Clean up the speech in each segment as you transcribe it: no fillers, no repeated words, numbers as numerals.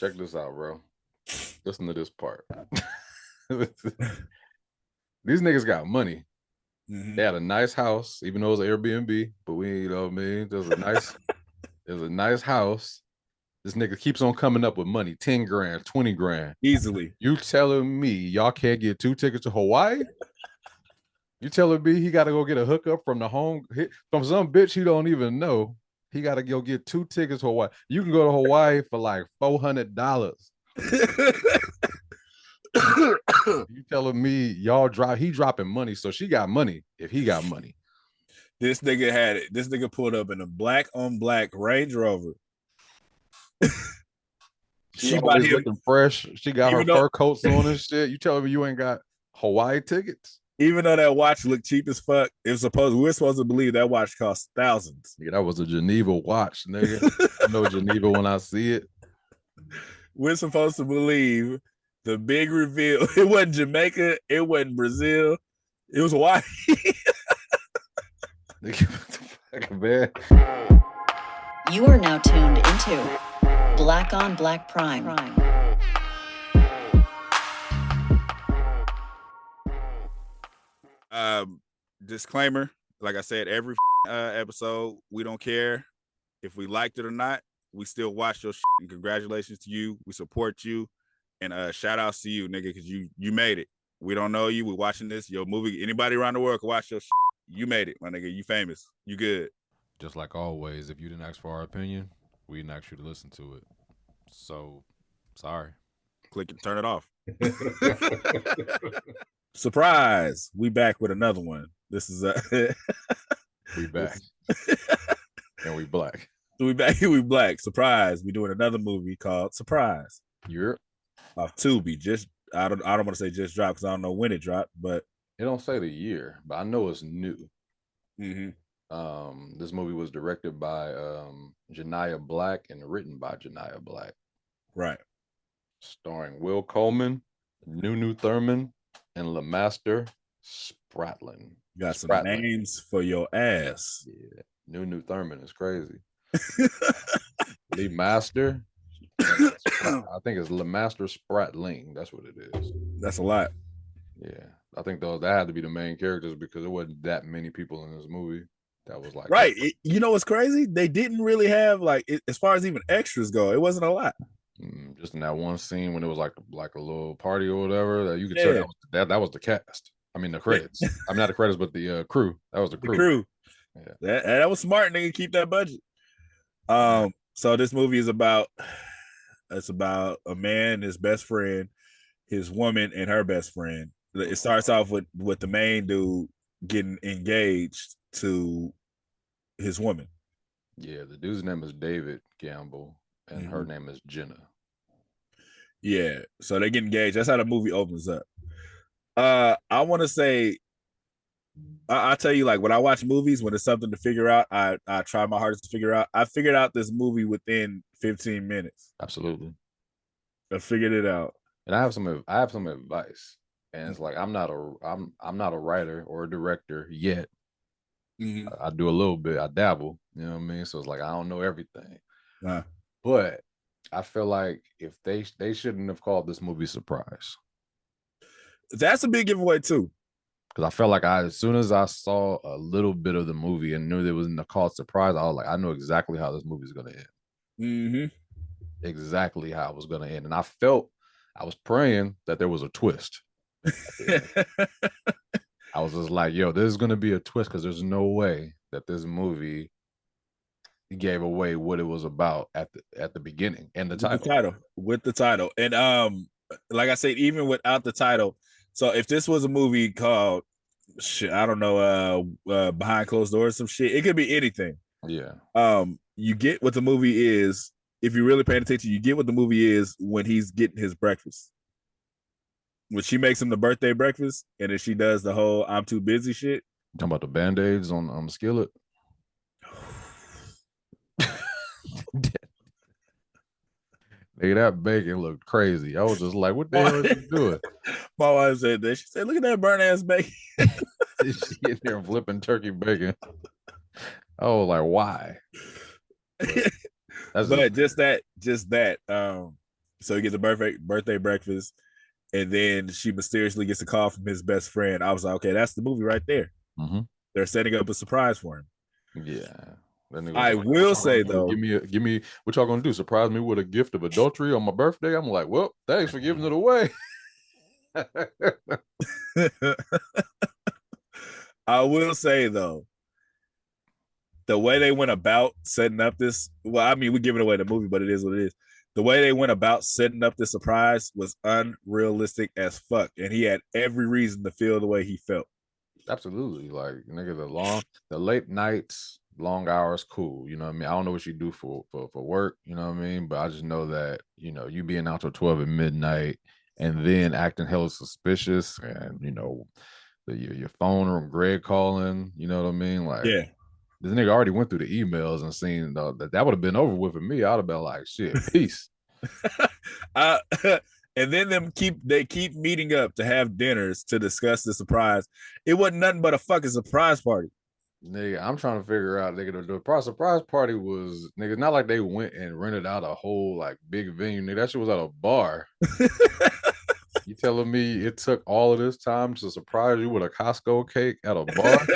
check this out, bro. Listen to this part. These niggas got money. Mm-hmm. They had a nice house, even though it was Airbnb, but we, you know what I mean? There's a nice house. This nigga keeps on coming up with money, 10 grand, 20 grand. Easily. You telling me y'all can't get 2 tickets to Hawaii? You telling me he got to go get a hookup from from some bitch he don't even know? He got to go get 2 tickets to Hawaii. You can go to Hawaii for like $400. You telling me he dropping money, so she got money if he got money. This nigga had it. This nigga pulled up in a black on black Range Rover. She always looking fresh. She got her fur coats on and shit. You telling me you ain't got Hawaii tickets? Even though that watch looked cheap as fuck, we're supposed to believe that watch cost thousands. Yeah, that was a Geneva watch, nigga. I know Geneva when I see it. We're supposed to believe the big reveal. It wasn't Jamaica. It wasn't Brazil. It was Hawaii. Man. You are now tuned into Black on Black Prime. Disclaimer, like I said, every episode, we don't care if we liked it or not. We still watch your shit, and congratulations to you. We support you, and shout outs to you, nigga, because you made it. We don't know you. We're watching this. Your movie, anybody around the world can watch your shit. You made it, my nigga. You famous. You good. Just like always, if you didn't ask for our opinion, we didn't ask you to listen to it. So, sorry. Click it, turn it off. Surprise! We back with another one. This is we back. And we black. We back. We black. Surprise! We doing another movie called Surprise. You're off TUBI. I don't want to say just dropped because I don't know when it dropped, but it don't say the year, but I know it's new. Mm-hmm. This movie was directed by Janiyah Black and written by Janiyah Black. Right. Starring Will Coleman, Nunu Thurman, and Lemaster Spratlin. Got some names for your ass. Yeah. Nunu Thurman is crazy. Lemaster. I think it's Lemaster Spratling. That's what it is. That's a lot. Yeah. I think that had to be the main characters because there wasn't that many people in this movie. That was like right. You know what's crazy? They didn't really have as far as even extras go, it wasn't a lot. Just in that one scene when it was like a little party or whatever that you could tell that was the cast. I mean the credits. I mean not the credits, but the crew. That was the crew. The crew. Yeah. That was smart, nigga. Keep that budget. So this movie is about a man, his best friend, his woman, and her best friend. It starts off with the main dude getting engaged to his woman. Yeah, the dude's name is David Gamble, and her name is Jenna. Yeah, so they get engaged. That's how the movie opens up. I want to say, I tell you, like when I watch movies, when it's something to figure out, I try my hardest to figure out. I figured out this movie within 15 minutes. Absolutely, I figured it out. And I have some advice, and it's like I'm not a writer or a director yet. Mm-hmm. I do a little bit. I dabble. You know what I mean? So it's like I don't know everything. But I feel like if they shouldn't have called this movie Surprise. That's a big giveaway too. Because I felt like as soon as I saw a little bit of the movie and knew there was called Surprise, I was like, I know exactly how this movie is going to end. Mm-hmm. Exactly how it was going to end. And I was praying that there was a twist. I was just like, yo, there's going to be a twist because there's no way that this movie gave away what it was about at the beginning and the title. With the title. And like I said, even without the title, so if this was a movie called I don't know, Behind Closed Doors, some shit, it could be anything. Yeah. You get what the movie is. If you're really paying attention, you get what the movie is when he's getting his breakfast. When she makes him the birthday breakfast, and then she does the whole "I'm too busy" shit. Talking about the Band-Aids on the skillet. Nigga, that bacon looked crazy. I was just like, what the hell are you doing? My wife said that. She said, look at that burnt ass bacon. She's in there flipping turkey bacon. I was like, why? But just that. So he gets a birthday breakfast, and then she mysteriously gets a call from his best friend. I was like, okay, that's the movie right there. Mm-hmm. They're setting up a surprise for him. Yeah. That nigga was I like, will say though, give me what y'all gonna do? Surprise me with a gift of adultery on my birthday? I'm like, well, thanks for giving it away. I will say though, the way they went about setting up this, well, I mean, we're giving away the movie, but it is what it is. The way they went about setting up the surprise was unrealistic as fuck. And he had every reason to feel the way he felt. Absolutely. Like, nigga, the late nights, long hours, cool. You know what I mean? I don't know what you do for work, you know what I mean? But I just know that, you know, you being out till 12 at midnight and then acting hella suspicious and, you know, your phone or Greg calling, you know what I mean? Like, yeah. This nigga already went through the emails and seen that would have been over with for me. I'd have been like, shit, peace. And then they keep meeting up to have dinners to discuss the surprise. It wasn't nothing but a fucking surprise party. Nigga, I'm trying to figure out, nigga, the surprise party was, nigga, not like they went and rented out a whole like big venue. Nigga, that shit was at a bar. You telling me it took all of this time to surprise you with a Costco cake at a bar?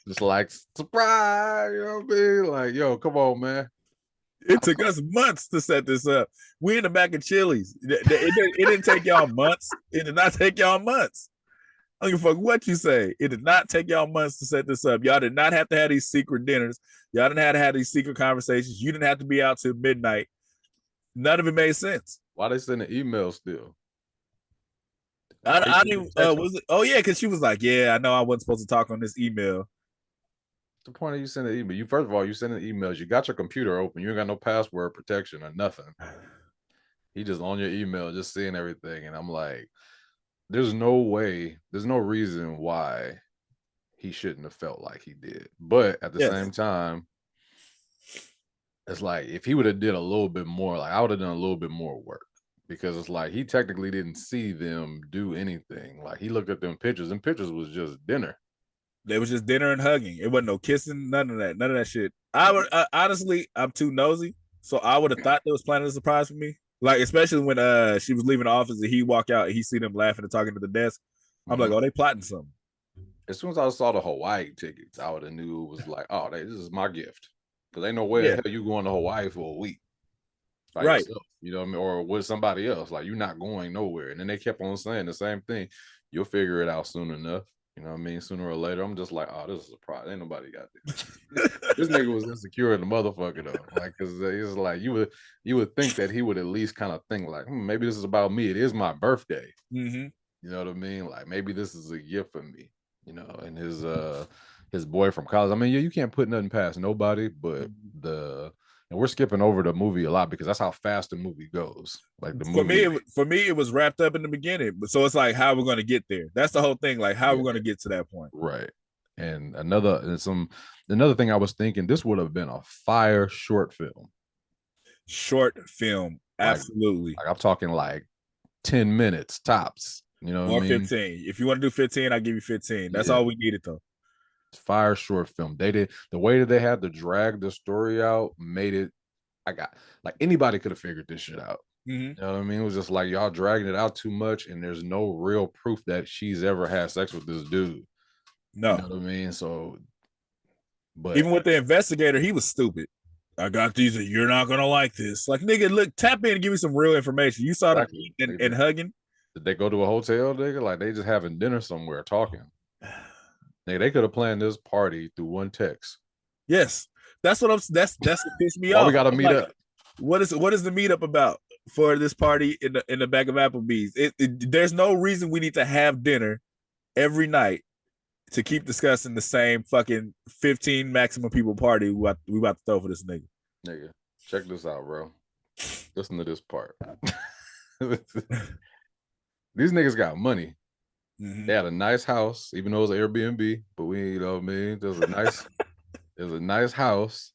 Just like, surprise, you know what I mean? Like, yo, come on, man. It took us months to set this up. We in the back of Chili's. It didn't take y'all months. It did not take y'all months. I don't give a fuck what you say. It did not take y'all months to set this up. Y'all did not have to have these secret dinners. Y'all didn't have to have these secret conversations. You didn't have to be out till midnight. None of it made sense. Why they sending emails still? I didn't. Was it? Oh yeah, because she was like, "Yeah, I know I wasn't supposed to talk on this email." The point of you sending an email? You first of all, you sending emails. You got your computer open. You ain't got no password protection or nothing. He just on your email, just seeing everything, and I'm like, there's no way, there's no reason why he shouldn't have felt like he did. But at the same time, it's like if he would have did a little bit more, like I would have done a little bit more work. Because it's like he technically didn't see them do anything. Like he looked at them pictures, and pictures was just dinner. They was just dinner and hugging. It wasn't no kissing, none of that shit. I would honestly, I'm too nosy, so I would have thought they was planning a surprise for me. Like especially when she was leaving the office and he walk out and he see them laughing and talking to the desk. I'm like, oh, they plotting something. As soon as I saw the Hawaii tickets, I would have knew it was like, oh, this is my gift. Because ain't no way the hell you going to Hawaii for a week. Right. Yourself, you know what I mean? Or with somebody else. Like you're not going nowhere. And then they kept on saying the same thing. You'll figure it out soon enough. You know what I mean? Sooner or later. I'm just like, oh, this is a surprise. Ain't nobody got this. This nigga was insecure in the motherfucker though. Like, cause it's like you would think that he would at least kind of think like, maybe this is about me. It is my birthday. Mm-hmm. You know what I mean? Like maybe this is a gift for me. You know, and his boy from college. I mean, yeah, you can't put nothing past nobody, but and we're skipping over the movie a lot because that's how fast the movie goes. Like the movie. For me, it was wrapped up in the beginning. So it's like, how are we going to get there? That's the whole thing. Like, how are we going to get to that point? Right. And another thing I was thinking, this would have been a fire short film. Short film, absolutely. Like I'm talking like 10 minutes tops. You know, or 15. If you want to do 15, I'll give you 15. That's all we needed though. Fire short film. They did the way that they had to drag the story out, made it. Like anybody could have figured this shit out. Mm-hmm. You know what I mean? It was just like y'all dragging it out too much, and there's no real proof that she's ever had sex with this dude. No, you know what I mean. So, but even with the investigator, he was stupid. I got these. You're not gonna like this. Like nigga, look, tap in and give me some real information. You saw them eating and hugging. Did they go to a hotel, nigga? Like they just having dinner somewhere talking. Nigga, they could have planned this party through one text. Yes, that's what that's what pissed me off. We got to meet up. What is the meetup about for this party in the back of Applebee's? There's no reason we need to have dinner every night to keep discussing the same fucking 15 maximum people party we about to throw for this nigga. Nigga, check this out, bro. Listen to this part. These niggas got money. Mm-hmm. They had a nice house, even though it was an Airbnb, but you know what I mean? There's a nice house.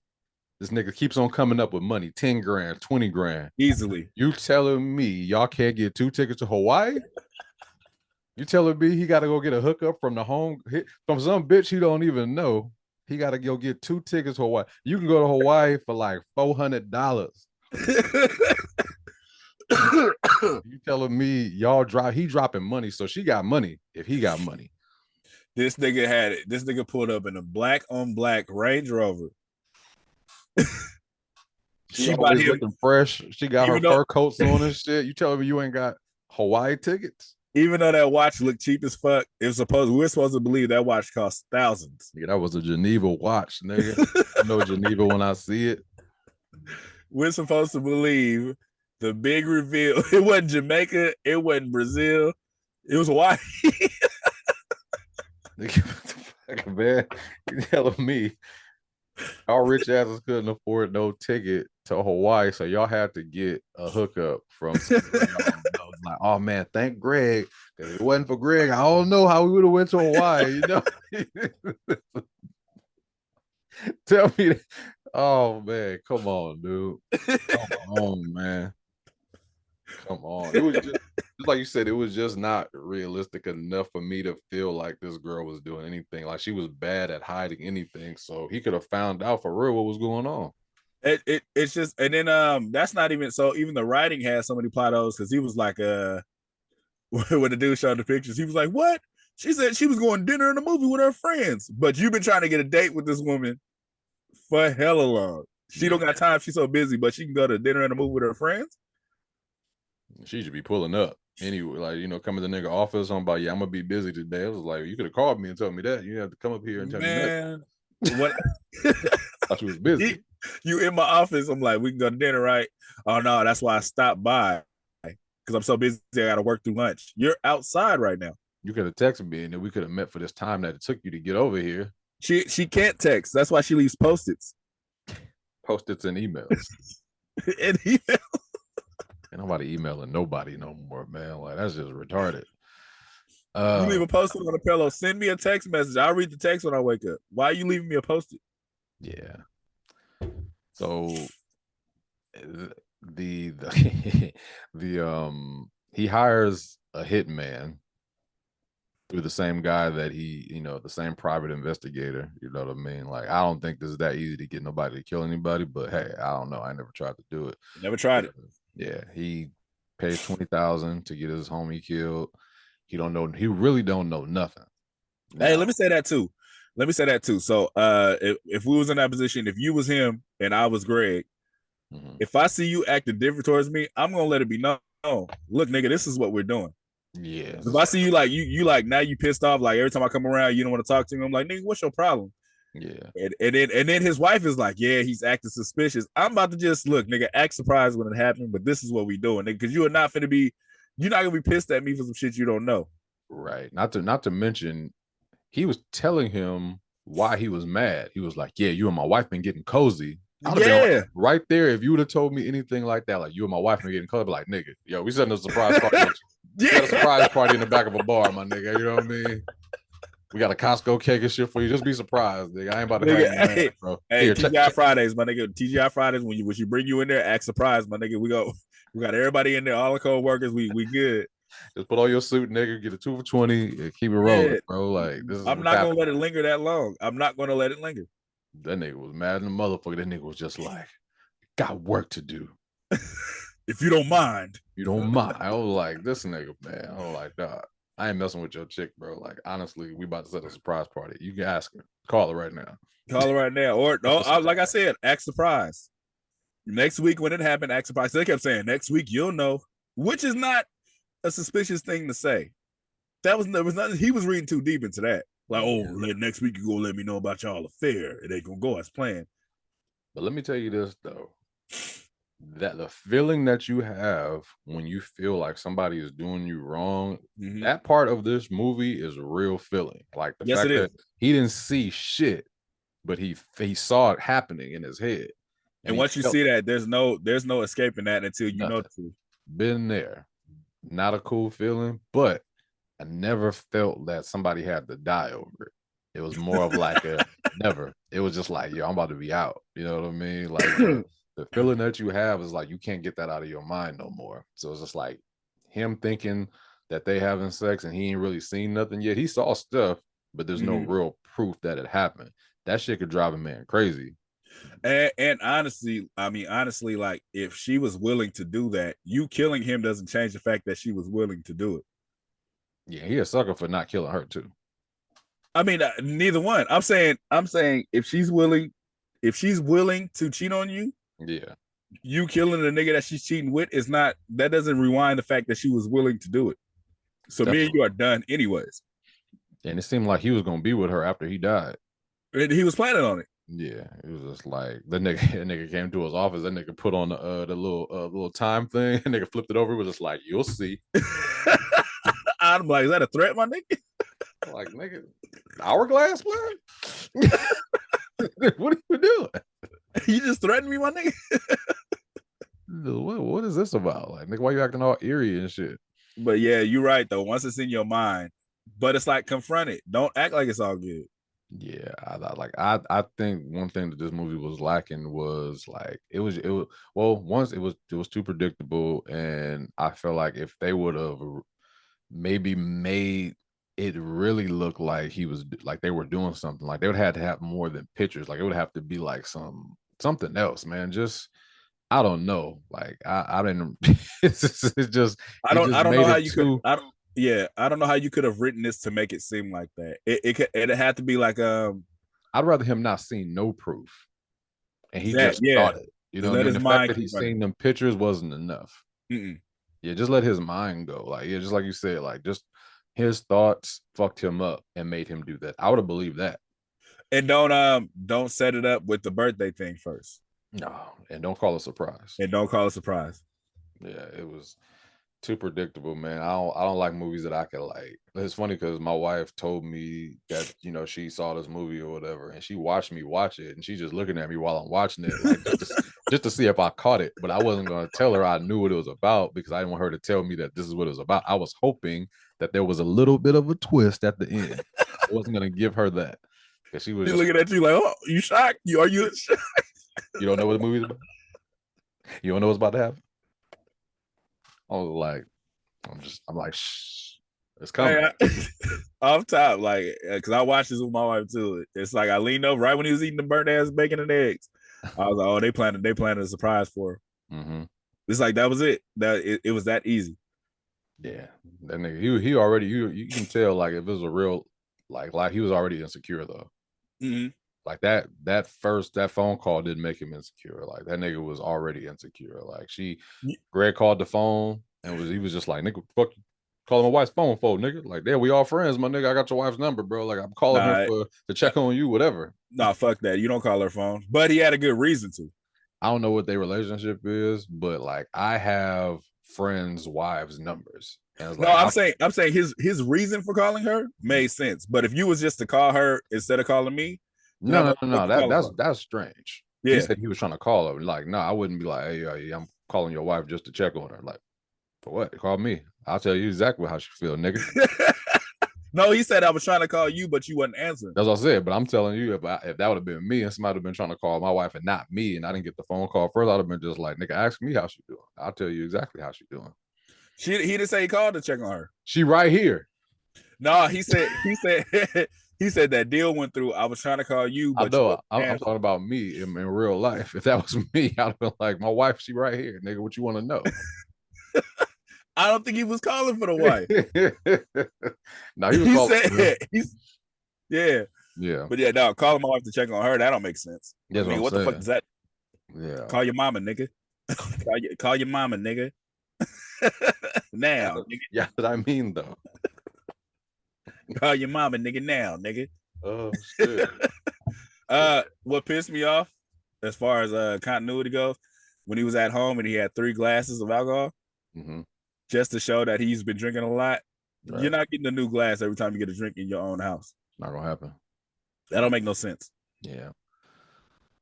This nigga keeps on coming up with money, 10 grand, 20 grand. Easily. You telling me y'all can't get 2 tickets to Hawaii? You telling me he got to go get a hookup from some bitch he don't even know? He got to go get 2 tickets to Hawaii. You can go to Hawaii for like $400. You telling me he dropping money, so she got money if he got money. This nigga had it. This nigga pulled up in a black on black Range Rover. She always looking fresh. She got her fur coats on and shit. You telling me you ain't got Hawaii tickets? Even though that watch looked cheap as fuck, we're supposed to believe that watch cost thousands. Yeah, that was a Geneva watch, nigga. I know Geneva when I see it. We're supposed to believe the big reveal. It wasn't Jamaica. It wasn't Brazil. It was Hawaii. Man, you telling me our rich asses couldn't afford no ticket to Hawaii, so y'all had to get a hookup from like, oh man, thank Greg, because if it wasn't for Greg, I don't know how we would have went to Hawaii, you know. Tell me that. Oh man, come on, dude. Come on, man. Come on. It was just like you said, it was just not realistic enough for me to feel like this girl was doing anything. Like she was bad at hiding anything. So he could have found out for real what was going on. It's just, and then that's not even so. Even the writing had so many plot holes because he was like when the dude showed the pictures, he was like, "What?" She said she was going to dinner and a movie with her friends, but you've been trying to get a date with this woman for hella long. She don't got time. She's so busy, but she can go to dinner and a movie with her friends. She should be pulling up anyway, like, you know, coming to the nigga office. I'm about, yeah, I'm gonna be busy today. I was like, you could have called me and told me that. You have to come up here and tell me that. What? Thought she was busy. You in my office? I'm like, we can go to dinner, right? Oh no, that's why I stopped by because I'm so busy. I got to work through lunch. You're outside right now. You could have texted me and then we could have met for this time that it took you to get over here. She can't text. That's why she leaves post-its. Post-its and emails. And emails. Ain't nobody emailing nobody no more, man. Like, that's just retarded. You leave a post-it on a pillow. Send me a text message. I'll read the text when I wake up. Why are you leaving me a post-it? Yeah. So the he hires a hitman through the same guy that he, you know, the same private investigator. You know what I mean? Like, I don't think this is that easy to get nobody to kill anybody, but hey, I don't know. I never tried to do it. Never tried it. Yeah, he pays $20,000 to get his homie killed. He don't know. He really don't know nothing. Hey, let me say that too. So, if we was in that position, if you was him and I was Greg, if I see you acting different towards me, I'm gonna let it be known. Look, nigga, this is what we're doing. Yeah. If I see you like you like now you pissed off, like every time I come around, you don't want to talk to me. I'm like, nigga, what's your problem? Yeah. And then his wife is like, yeah, he's acting suspicious. I'm about to just look, nigga, act surprised when it happened, but this is what we doing, nigga, because you're not gonna be pissed at me for some shit you don't know. Right. Not to mention, he was telling him why he was mad. He was like, yeah, you and my wife been getting cozy. Like, right there, if you would have told me anything like that, like you and my wife been getting cozy, like, nigga, yo, we setting a surprise party. We got a surprise party in the back of a bar, my nigga. You know what I mean? We got a Costco cake and shit for you. Just be surprised, nigga. I ain't about to have you, bro. Hey, here, TGI Fridays, my nigga. TGI Fridays, when you bring you in there, act surprised, my nigga. We got everybody in there, all the co-workers. We good. Just put on your suit, nigga. Get a 2 for $20 and keep it rolling, bro. Like, this is. I'm not gonna let it linger that long. I'm not gonna let it linger. That nigga was mad in the motherfucker. That nigga was just like, got work to do. If you don't mind. You don't mind. I was like, this nigga, man. I was like, dog, I ain't messing with your chick, bro. Like, honestly, we about to set a surprise party. You can ask her. Call her right now. Or no, like I said, act surprise. Next week when it happened, act surprise. They kept saying next week you'll know, which is not a suspicious thing to say. There was nothing. He was reading too deep into that. Like, next week you gonna let me know about y'all affair. It ain't gonna go as planned. But let me tell you this though. That the feeling that you have when you feel like somebody is doing you wrong, that part of this movie is a real feeling. Like the fact that he didn't see shit, but he saw it happening in his head. And once you see that, there's no escaping that until you know the truth. Been there. Not a cool feeling, but I never felt that somebody had to die over it. It was more of like a never. It was just like, yo, I'm about to be out. You know what I mean? Like the feeling that you have is like you can't get that out of your mind no more. So it's just like him thinking that they having sex and he ain't really seen nothing yet. He saw stuff, but there's no real proof that it happened. That shit could drive a man crazy. And honestly, like if she was willing to do that, you killing him doesn't change the fact that she was willing to do it. Yeah, he a sucker for not killing her too. I mean, neither one. I'm saying if she's willing to cheat on you, Yeah, you killing the nigga that she's cheating with is not, that doesn't rewind the fact that she was willing to do it. So me and you are done anyways. And it seemed like he was gonna be with her after he died. And he was planning on it. Yeah, it was just like the nigga came to his office. That nigga put on the little time thing. And nigga flipped it over. It was just like, you'll see. I'm like, is that a threat, my nigga? Like, nigga, hourglass, blood. What are you doing? You just threatened me, my nigga. What is this about? Like, nigga, why you acting all eerie and shit? But yeah, you're right though. Once it's in your mind, but it's like, confront it. Don't act like it's all good. Yeah, I think one thing that this movie was lacking was like it was once it was too predictable, and I feel like if they would have maybe made it really look like he was like they were doing something, like they would have to have more than pictures, like it would have to be like something else, man. Just I don't know, like I didn't. It's just I don't know how you could. I don't know how you could have written this to make it seem like that. It had to be like I'd rather him not seen no proof, and he that, just thought it. You know what I mean? The fact that he's seen them pictures wasn't enough. Yeah, just let his mind go. Like, yeah, just like you said, like just his thoughts fucked him up and made him do that. I would have believed that. And don't set it up with the birthday thing first. No, and don't call it a surprise. Yeah, it was too predictable, man. I don't like movies that I can like. It's funny because my wife told me that, you know, she saw this movie or whatever, and she watched me watch it, and she's just looking at me while I'm watching it, like just to see if I caught it. But I wasn't going to tell her I knew what it was about because I didn't want her to tell me that this is what it was about. I was hoping that there was a little bit of a twist at the end. I wasn't going to give her that because she was just looking at you like, oh, you shocked? Are you shocked? You don't know what the movie's about? You don't know what's about to happen? I was like, I'm like, shh, it's coming. Off top, like, because I watched this with my wife too. It's like I leaned over right when he was eating the burnt ass bacon and eggs. I was like, oh, they planned a surprise for him. It's like that was it. It was that easy. Yeah, that nigga, he already you can tell like if it was a real like he was already insecure though. Like that phone call didn't make him insecure. Like that nigga was already insecure. Like Greg called the phone and he was just like, nigga, fuck you calling my wife's phone for, nigga. Like, damn, we all friends, my nigga. I got your wife's number, bro. Like I'm calling her to check on you, whatever. Nah, fuck that. You don't call her phone. But he had a good reason to. I don't know what their relationship is, but like I have friends' wives' numbers. No, like, I'm saying his reason for calling her made sense. But if you was just to call her instead of calling me, no, that's strange. Yeah. He said he was trying to call her. Like, no, I wouldn't be like, hey, I'm calling your wife just to check on her. Like, for what? Call me. I'll tell you exactly how she feel, nigga. No, he said I was trying to call you, but you wasn't answering. That's what I said. But I'm telling you, if that would have been me and somebody would have been trying to call my wife and not me, and I didn't get the phone call first, I'd have been just like, nigga, ask me how she doing. I'll tell you exactly how she doing. He didn't say he called to check on her. She right here. No, he said he said that deal went through. I was trying to call you, but I know. I'm talking about me in real life. If that was me, I'd have been like, my wife, she right here, nigga. What you want to know? I don't think he was calling for the wife. No, he was calling. Yeah. But yeah, no, calling my wife to check on her, that don't make sense. That's what the fuck is that? Yeah. Call your mama, nigga. call your mama, nigga. Now. Yeah, what I mean though. Call your mama, nigga, now, nigga. Oh shit. What pissed me off as far as continuity goes, when he was at home and he had 3 glasses of alcohol, just to show that he's been drinking a lot. Right. You're not getting a new glass every time you get a drink in your own house. Not gonna happen. That don't make no sense. Yeah.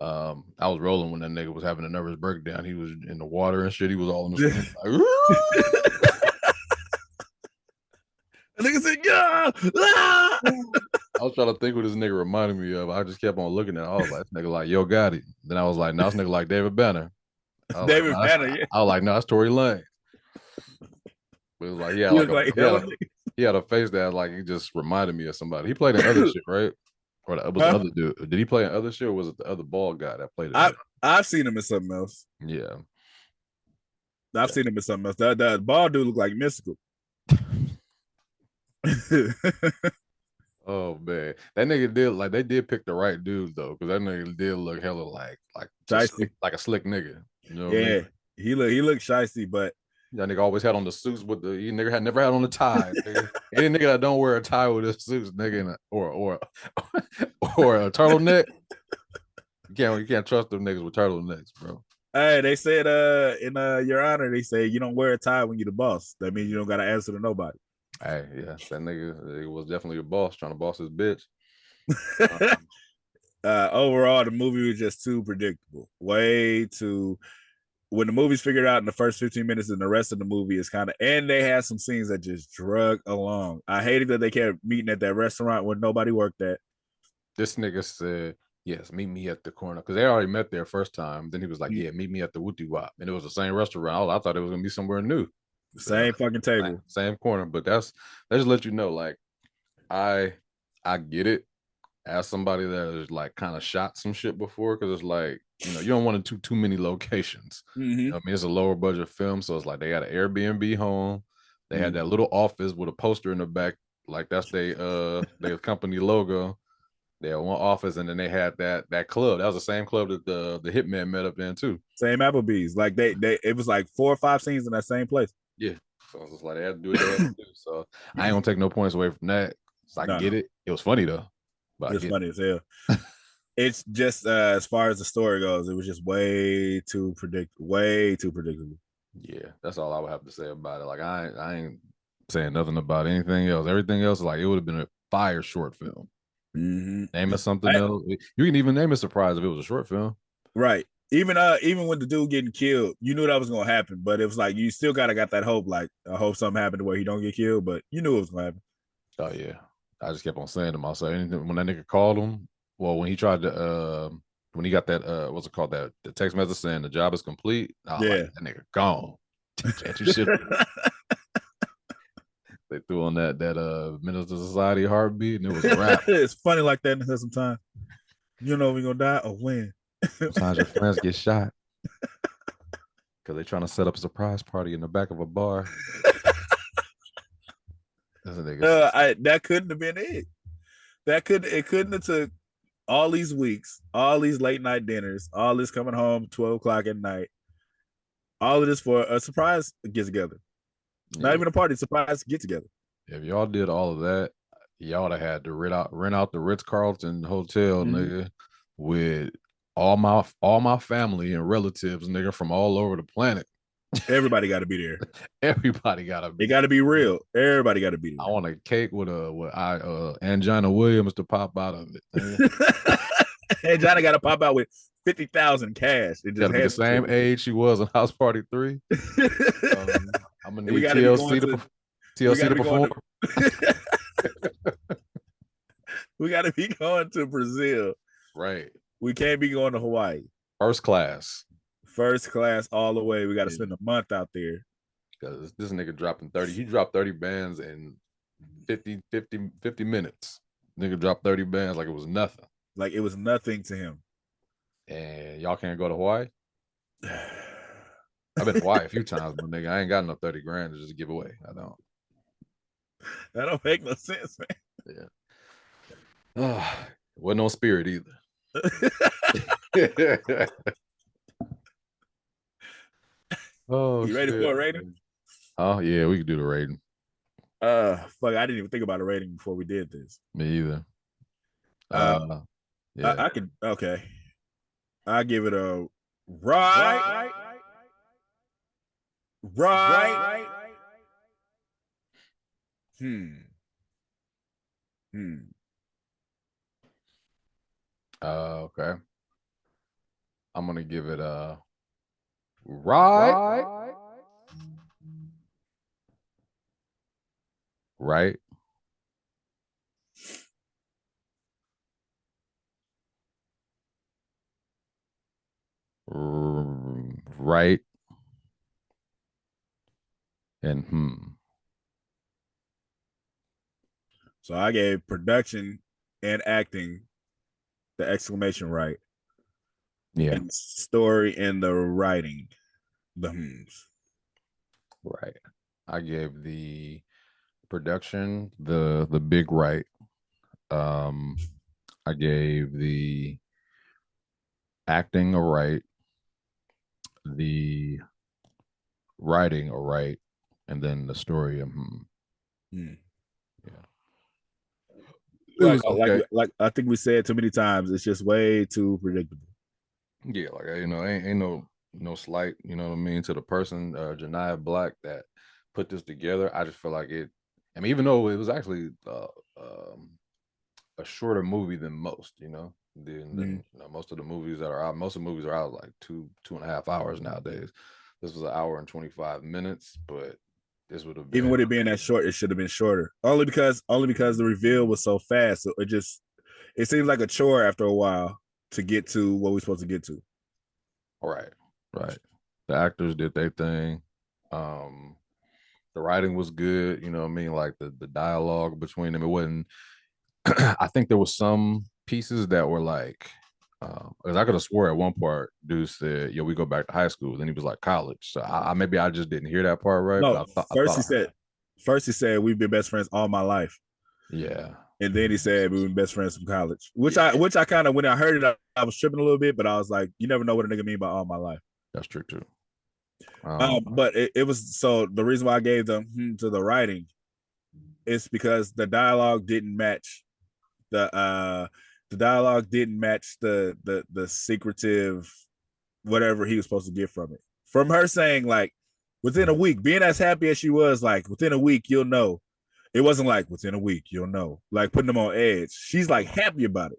I was rolling when that nigga was having a nervous breakdown. He was in the water and shit. He was all in the screen. The nigga said, yeah. I was trying to think what this nigga reminded me of. I just kept on looking at it. I was like, this nigga like Yo Gotti. Then I was like, no, this nigga like David Banner. David Banner, yeah. I was like, no, that's Tory Lane. But it was like, he had a face that like he just reminded me of somebody. He played in other shit, right? Or it was the other dude. Did he play in other shit, or was it the other bald guy that played it? I've seen him in something else. Yeah. I've seen him in something else. That bald dude looked like Mystical. Oh man, that nigga did like they did pick the right dude though, because that nigga did look hella like just like a slick nigga. You know what I mean? He looked shicey, but that nigga always had on the suits with the he nigga had never had on the tie. Nigga. Any nigga that don't wear a tie with his suits, nigga, or a turtleneck, you can't trust them niggas with turtlenecks, bro. Hey, they said in Your Honor, they say you don't wear a tie when you're the boss. That means you don't gotta answer to nobody. Hey, yeah, that nigga was definitely a boss trying to boss his bitch. Overall, the movie was just too predictable. Way too. When the movie's figured out in the first 15 minutes, and the rest of the movie is kind of, and they had some scenes that just drug along. I hated that they kept meeting at that restaurant where nobody worked at. This nigga said, "Yes, meet me at the corner," because they already met there first time. Then he was like, "Yeah, meet me at the Wooty Wop," and it was the same restaurant. I thought it was gonna be somewhere new. Same fucking table, same corner. But they just let you know, like, I get it as somebody that has like kind of shot some shit before, because it's like, you don't want to do too many locations. I mean, it's a lower budget film, so it's like they got an Airbnb home. They had that little office with a poster in the back, like that's their company logo. They had one office, and then they had that club. That was the same club that the Hitman met up in too. Same APPLEBEE'S. Like it was like 4 or 5 scenes in that same place. Yeah. So it's like they had to do what they had to do. So I ain't gonna take no points away from that. So I get it. It was funny though. But it's funny as hell. It's just as far as the story goes, it was just way too predictable. Yeah, that's all I would have to say about it. Like I ain't saying nothing about anything else. Everything else, like, it would have been a fire short film. Name it something else. You can even name it surprise if it was a short film. Right. Even with the dude getting killed, you knew that was gonna happen, but it was like you still got that hope. Like, I hope something happened to where he don't get killed, but you knew it was gonna happen. Oh yeah, I just kept on saying to myself, anything when that nigga called him. Well, when he tried to, when he got that, what's it called, that the text message saying the job is complete. I was like, that nigga gone. Can't you shit? They threw on that Minister Society heartbeat, and it was a wrap. It's funny like that sometimes. You know we're gonna die or win. Sometimes your friends get shot because they're trying to set up a surprise party in the back of a bar. That couldn't have been it. It couldn't have took all these weeks, all these late night dinners, all this coming home 12 o'clock at night, all of this for a surprise get together. Yeah. Not even a party, surprise get together. If y'all did all of that, y'all would have had to rent out the Ritz-Carlton hotel, nigga, with all my family and relatives, nigga, from all over the planet. Everybody got to be there. Everybody got to be. It got to be real. Everybody got to be there. I want a cake with Angina Williams to pop out of it. Angina got to pop out with 50,000 cash. It just be the same age she was in House Party 3. I'm gonna need TLC to perform. We got to be going to Brazil. Right. We can't be going to Hawaii. First class all the way. We got to spend a month out there. Because this nigga dropping 30. He dropped 30 bands in 50 minutes. Nigga dropped 30 bands like it was nothing. Like it was nothing to him. And y'all can't go to Hawaii? I've been to Hawaii a few times, but nigga, I ain't got enough 30 grand to just give away. I don't. That don't make no sense, man. Yeah. Wasn't on Spirit either. Oh, you ready for a rating? Oh yeah, we could do the rating. Fuck, I didn't even think about a rating before we did this. Me either. Yeah, I could. Okay, I give it a right. Okay. I'm gonna give it a right. Right. Right. And So I gave production and acting the exclamation right, Yeah, and the story and the writing, the right. I gave the production the big right. I gave the acting a right, the writing a right, and then the story. Hmm. Yeah, it was okay. Like I think we said too many times, it's just way too predictable. Yeah, like ain't no slight, you know what I mean, to the person, Janiyah Black, that put this together. I just feel like it. I mean, even though it was actually a shorter movie than most, than most of the movies that are out. Most of the movies are out like 2.5 hours nowadays. This was an hour and 25 minutes, but this would have Even been. with it being that short, it should have been shorter. Only because the reveal was so fast. So it seems like a chore after a while to get to what we're supposed to get to. Right. The actors did their thing. The writing was good, you know what I mean? Like the dialogue between them, it wasn't. I think there was some pieces that were like, because I could have swore at one part, dude said, "Yo, we go back to high school." Then he was like, "College." So I maybe I just didn't hear that part right, No, but I thought I heard. first he said we've been best friends all my life. Yeah. And then he said we've been best friends from college. Which Yeah. I kind of, when I heard it, I was tripping a little bit, but I was like, you never know what a nigga mean by all my life. That's true too. But it was, so the reason why I gave them to the writing is because the dialogue didn't match the dialogue didn't match the secretive whatever he was supposed to get from it. From her saying like within a week, being as happy as she was, like within a week you'll know. It wasn't like within a week you'll know, like putting them on edge. She's like happy about it.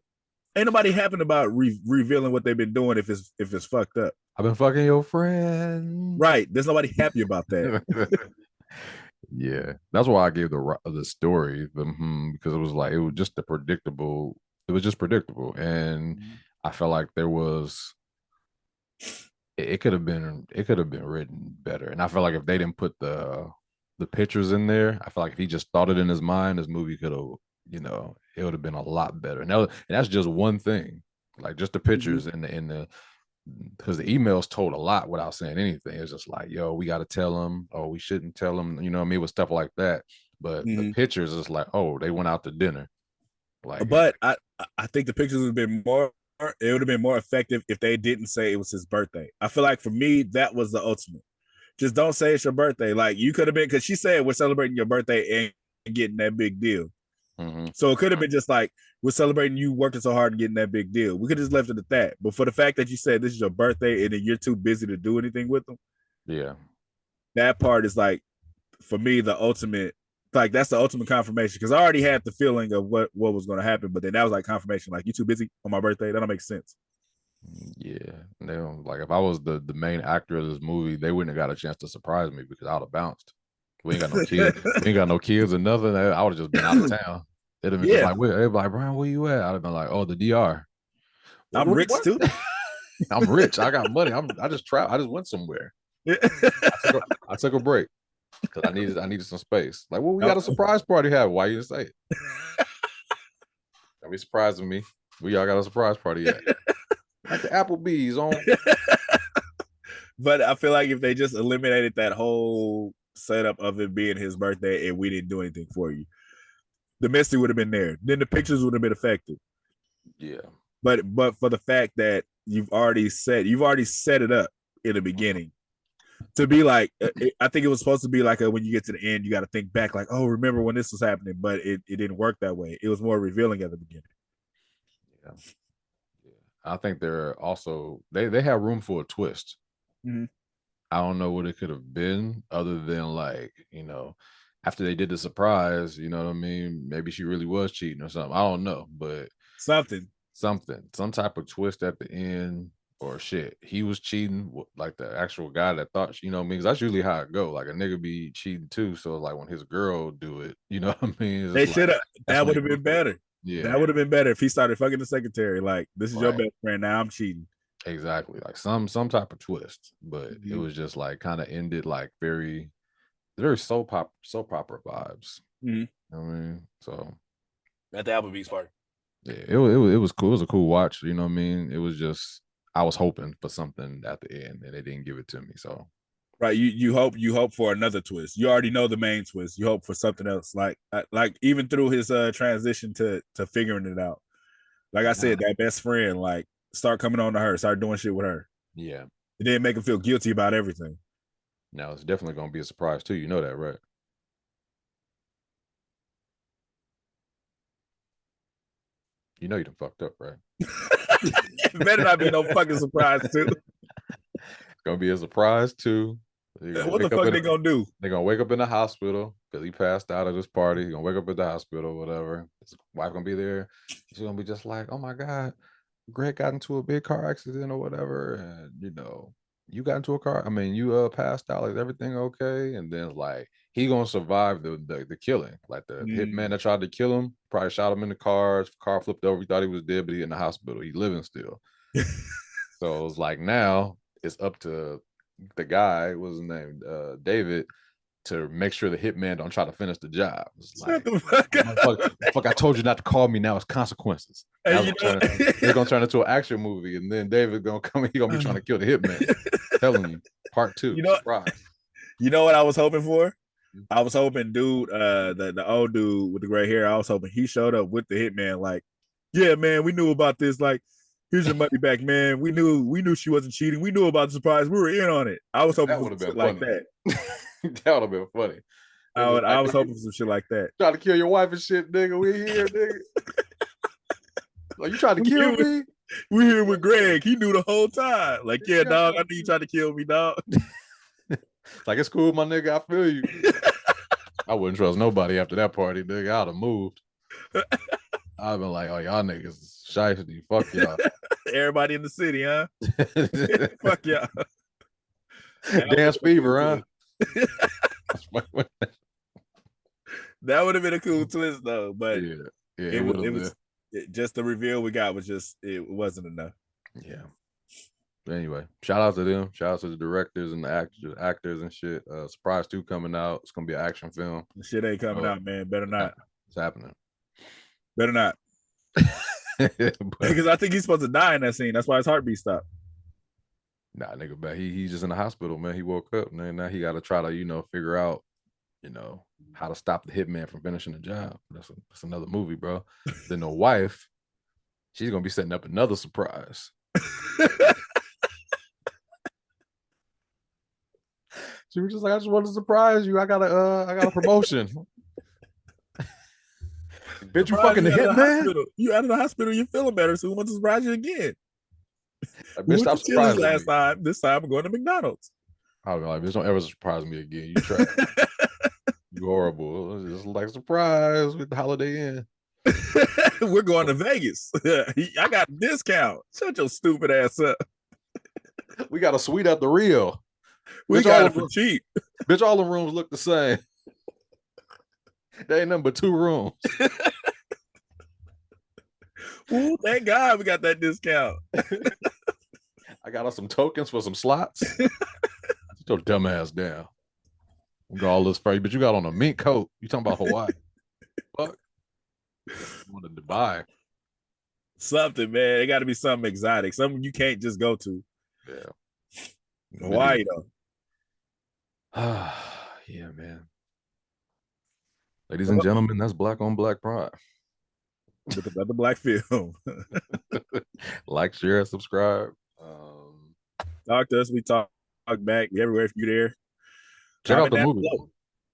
Ain't nobody happy about revealing what they've been doing if it's fucked up. I've been fucking your friend. Right. There's nobody happy about that. Yeah, that's why I gave the story because it was like it was just the predictable. It was just predictable, and I felt like there was. It could have been written better, and I felt like if they didn't put the pictures in there, I feel like if he just thought it in his mind, this movie could have, it would have been a lot better. And that's just one thing, like just the pictures and the because the emails told a lot without saying anything. It's just like, yo, we got to tell them, or we shouldn't tell them, you know what I mean, with stuff like that. But the pictures is like, oh, they went out to dinner. Like, but I think the pictures would have been more. It would have been more effective if they didn't say it was his birthday. I feel like for me that was the ultimate. Just don't say it's your birthday. Like you could have been, because she said we're celebrating your birthday and getting that big deal. So it could have been just like, we're celebrating you working so hard and getting that big deal. We could have just left it at that. But for the fact that you said this is your birthday and then you're too busy to do anything with them, yeah, that part is like, for me, the ultimate. Like that's the ultimate confirmation, because I already had the feeling of what was going to happen, but then that was like confirmation. Like, you too busy on my birthday? That don't make sense. Yeah, they don't, like, if I was the main actor of this movie, they wouldn't have got a chance to surprise me because I would have bounced. We ain't got no kids. We ain't got no kids or nothing. I would have just been out of town. They'd have been just like, where? Everybody, Brian, where you at? I'd have been like, oh, the DR. I'm rich too. I'm rich. I got money. I just travel. I just went somewhere. I took a break because I needed some space. Like, well, we got a surprise party having. Why you didn't say it? Don't be surprising me. We all got a surprise party yet. Like the APPLEBEE'S on. But I feel like if they just eliminated that whole setup of it being his birthday and we didn't do anything for you, the mystery would have been there. Then the pictures would have been effective. Yeah. But for the fact that you've already set it up in the beginning to be like, I think it was supposed to be like when you get to the end, you got to think back like, oh, remember when this was happening, but it didn't work that way. It was more revealing at the beginning. Yeah. I think they're also they have room for a twist. I don't know what it could have been other than, like, after they did the surprise, you know what I mean? Maybe she really was cheating or something. I don't know, but some type of twist at the end, or shit, he was cheating, like the actual guy that thought, you know what I mean? 'Cause that's usually how it go. Like a nigga be cheating too. So like when his girl do it, you know what I mean? They should have. That would have been better. Yeah, that would have been better if he started fucking the secretary. Like, this is your Right. best friend. Now I'm cheating. Exactly. Like some type of twist, but it was just like kind of ended like very soap opera vibes. You know what I mean? So At the APPLEBEE'S party. Yeah, it was cool. It was a cool watch. You know what I mean? It was just I was hoping for something at the end, and they didn't give it to me. So Right, you hope for another twist. You already know the main twist. You hope for something else, like even through his transition to figuring it out. Like I said, that best friend, like start coming on to her, start doing shit with her. yeah, It didn't make him feel guilty about everything. now it's definitely gonna be a surprise too. You know that, right? You know you done fucked up, right? It better not be no fucking surprise too. It's gonna be a surprise too. What the fuck they gonna do? They're gonna wake up in the hospital because he passed out at this party. He's gonna wake up at the hospital, whatever. His wife gonna be there. She's gonna be just like, "Oh my god, Greg got into a big car accident or whatever, and you got into a car. I mean, you passed out. Is everything okay?" And then like he gonna survive the killing. Like the hitman that tried to kill him probably shot him in the car. His car flipped over. He thought he was dead, but he in the hospital. He's living still. So it's like now it's up to the guy, what's his name, David, to make sure the hitman don't try to finish the job. It's like, fuck, I told you not to call me. Now it's consequences. They're gonna turn into an action movie, and then David gonna come. He gonna be trying to kill the hitman. Telling you, part 2. Surprise. You know what I was hoping for? I was hoping, dude, the old dude with the gray hair. I was hoping he showed up with the hitman. Like, yeah, man, we knew about this. Like, here's your money back, man. We knew she wasn't cheating. We knew about the surprise. We were in on it. I was hoping for shit like that. That would have been funny. I was hoping for some shit like that. Trying to kill your wife and shit, nigga. We here, nigga. Like, you tried to kill me? We here with Greg. He knew the whole time. Like, yeah, dog, I knew you tried to kill me, dog. Like, it's cool, my nigga. I feel you. I wouldn't trust nobody after that party, nigga. I'd have moved. I've been like, oh, y'all niggas shiesty. Fuck y'all. Everybody in the city, huh? Fuck y'all. Dance fever, huh? That would have been a cool twist, though. But yeah, it was just the reveal we got was just it wasn't enough. Yeah. But anyway, shout out to them. Shout out to the directors and the actors and shit. Surprise 2 coming out. It's gonna be an action film. The shit ain't coming out, man. Better not. It's happening. Better not. Because I think he's supposed to die in that scene. That's why his heartbeat stopped. Nah, nigga, but he's just in the hospital, man. He woke up, man. Now he got to try to, figure out, how to stop the hitman from finishing the job. That's another movie, bro. Then the wife, she's gonna be setting up another surprise. She was just like, I just wanted to surprise you. I got a promotion. Bitch, you fucking the hitman. You out of the hospital, you're feeling better, so we want to surprise you again. Like, bitch, stop surprising last time. This time I'm going to McDonald's. I'll be like, bitch, don't ever surprise me again. You try. You horrible. It's just like surprise with the Holiday Inn. We're going to Vegas. I got a discount. Shut your stupid ass up. We got a suite at the Rio. We bitch, got it for cheap. Bitch, all the rooms look the same. There ain't nothing but 2 rooms. Ooh, thank God we got that discount. I got us some tokens for some slots. Sit your dumb ass down. We got all this for you, but you got on a mink coat. You talking about Hawaii? Fuck. You wanted to buy something, man. It got to be something exotic, something you can't just go to. Yeah. Hawaii, though. Yeah, man. Ladies and gentlemen, that's Black on Black Prime. With another black film. Like, share, subscribe. Talk to us. We talk back. We everywhere if you there. Check out the movie.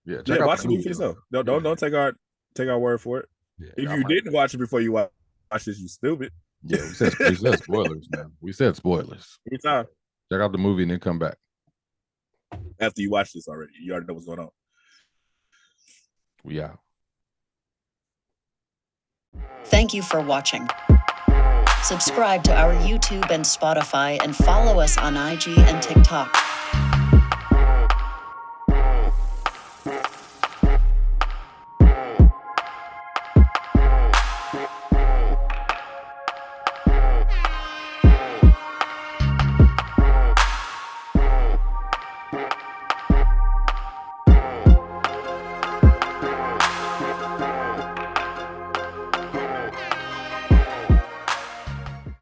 Yeah, check out watch the movie for yourself. Don't take our word for it. Yeah, if you didn't watch it before you watch this, you stupid. Yeah, we said spoilers, man. We said spoilers. Anytime. Check out the movie and then come back. After you watch this already. You already know what's going on. We out. Thank you for watching. Subscribe to our YouTube and Spotify and follow us on IG and TikTok.